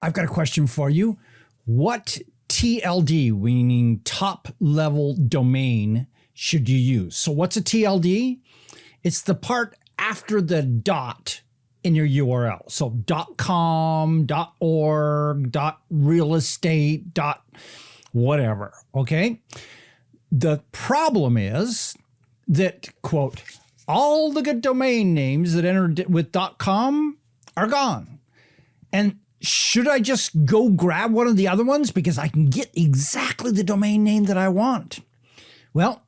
I've got a question for you. What TLD, meaning top level domain, should you use? So what's a TLD? It's the part after the dot in your URL. So .com, .org, .real estate, whatever, okay? The problem is that, quote, all the good domain names that entered with .com are gone. And should I just go grab one of the other ones because I can get exactly the domain name that I want? Well,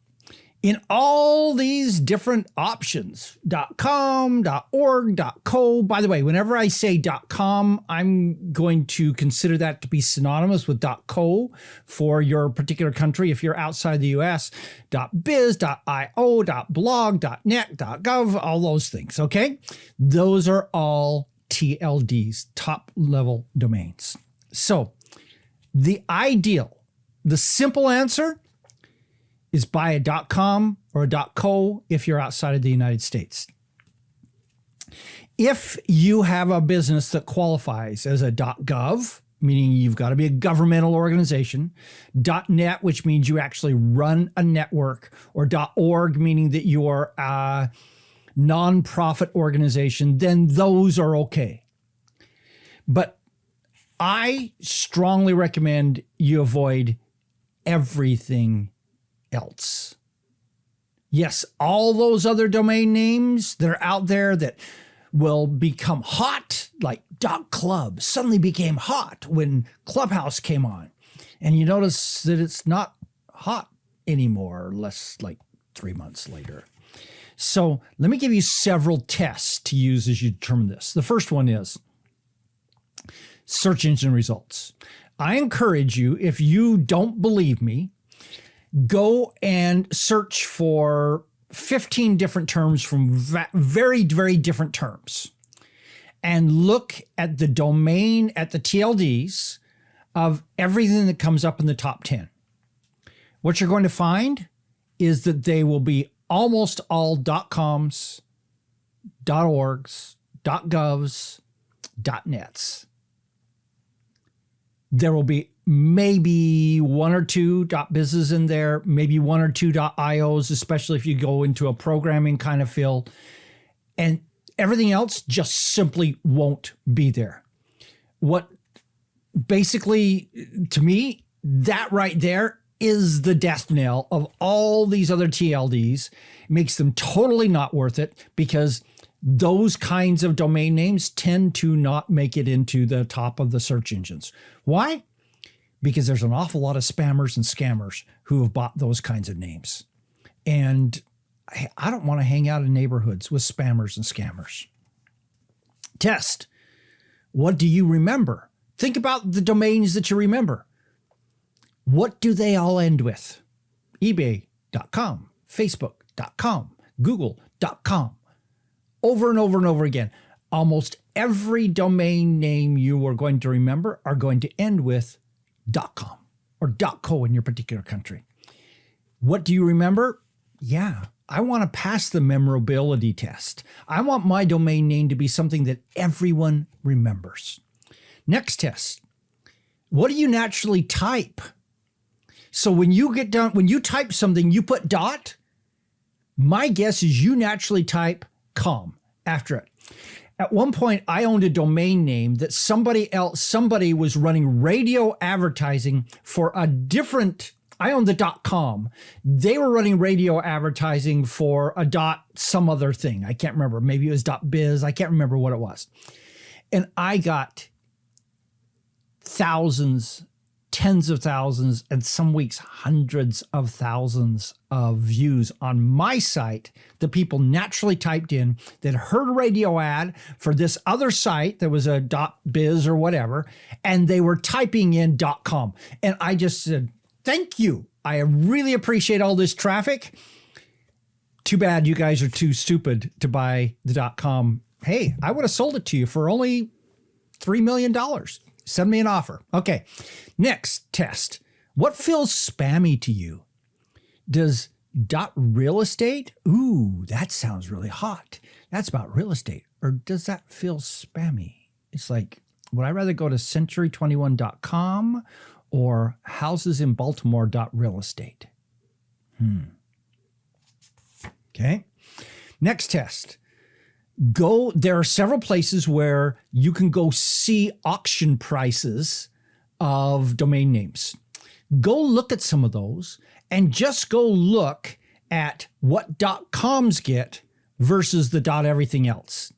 in all these different options, .com, .org, .co, by the way, whenever I say .com, I'm going to consider that to be synonymous with .co for your particular country. If you're outside the US, .biz, .io, .blog, .net, .gov, all those things, okay? Those are all TLDs, top level domains. So the simple answer is buy a .com or a .co if you're outside of the United States. If you have a business that qualifies as a .gov, meaning you've got to be a governmental organization, .net, which means you actually run a network, or .org, meaning that you're a nonprofit organization, then those are okay. But I strongly recommend you avoid everything else. Yes, all those other domain names that are out there that will become hot, like .club suddenly became hot when Clubhouse came on. And you notice that it's not hot anymore, less like 3 months later. So let me give you several tests to use as you determine this. The first one is search engine results. I encourage you, if you don't believe me, go and search for 15 different terms from very, very different terms and look at the domain, at the TLDs of everything that comes up in the top 10. What you're going to find is that they will be almost all .coms, .orgs, .govs, .nets. There will be maybe one or two .bizes in there, maybe one or two .ios, especially if you go into a programming kind of field. And everything else just simply won't be there. What basically, to me, that right there is the death knell of all these other TLDs. It makes them totally not worth it because those kinds of domain names tend to not make it into the top of the search engines. Why? Because there's an awful lot of spammers and scammers who have bought those kinds of names. And I don't want to hang out in neighborhoods with spammers and scammers. Test. What do you remember? Think about the domains that you remember. What do they all end with? eBay.com, Facebook.com, Google.com. Over and over and over again. Almost every domain name you are going to remember are going to end with .com or .co in your particular country. What do you remember? Yeah, I want to pass the memorability test. I want my domain name to be something that everyone remembers. Next test. What do you naturally type? So when you get done, when you type something, you put dot. My guess is you naturally type com after it. At one point, I owned a domain name that somebody was running radio advertising for a different, I owned the .com. They were running radio advertising for a some other thing. I can't remember. Maybe it was .biz. I can't remember what it was. And I got thousands, tens of thousands, and some weeks hundreds of thousands of views on my site that people naturally typed in that heard a radio ad for this other site that was a .biz or whatever, and they were typing in .com. And I just said, thank you. I really appreciate all this traffic. Too bad you guys are too stupid to buy the .com. Hey, I would have sold it to you for only $3 million. Send me an offer. Okay. Next test. What feels spammy to you? Does .real estate? Ooh, that sounds really hot. That's about real estate. Or does that feel spammy? It's like, Would I rather go to century21.com or housesinbaltimore.realestate? Okay. Next test. There are several places where you can go see auction prices of domain names. Go look at some of those and just go look at what .coms get versus the .everything else.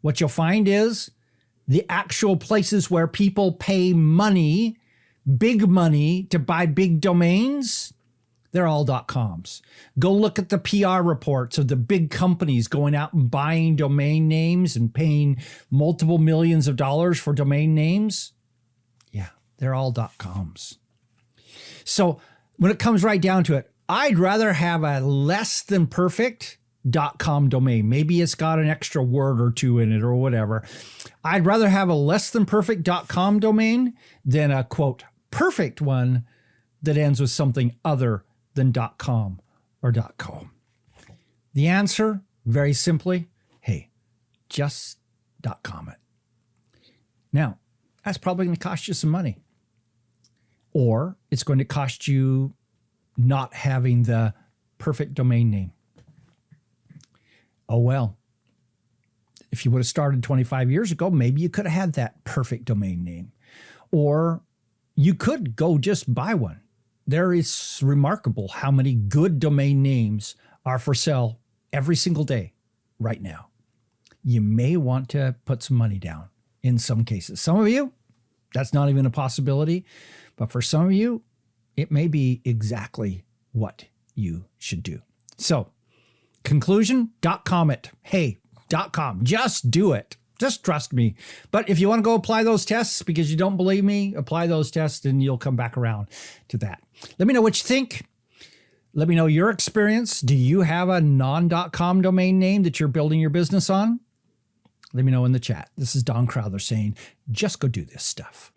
What you'll find is the actual places where people pay money, big money, to buy big domains, they're all .coms. Go look at the PR reports of the big companies going out and buying domain names and paying multiple millions of dollars for domain names. Yeah, they're all .coms. So when it comes right down to it, I'd rather have a less than perfect .com domain. Maybe it's got an extra word or two in it or whatever. I'd rather have a less than perfect .com domain than a, quote, perfect one that ends with something other than .com or .co. The answer, very simply, hey, just .com it. Now, that's probably going to cost you some money. Or it's going to cost you not having the perfect domain name. Oh, well, if you would have started 25 years ago, maybe you could have had that perfect domain name. Or you could go just buy one. There is remarkable how many good domain names are for sale every single day right now. You may want to put some money down in some cases. Some of you, that's not even a possibility. But for some of you, it may be exactly what you should do. So, conclusion, .com it. Hey, .com, just do it. Just trust me. But if you want to go apply those tests because you don't believe me, apply those tests and you'll come back around to that. Let me know what you think. Let me know your experience. Do you have a non.com domain name that you're building your business on? Let me know in the chat. This is Don Crowther saying, just go do this stuff.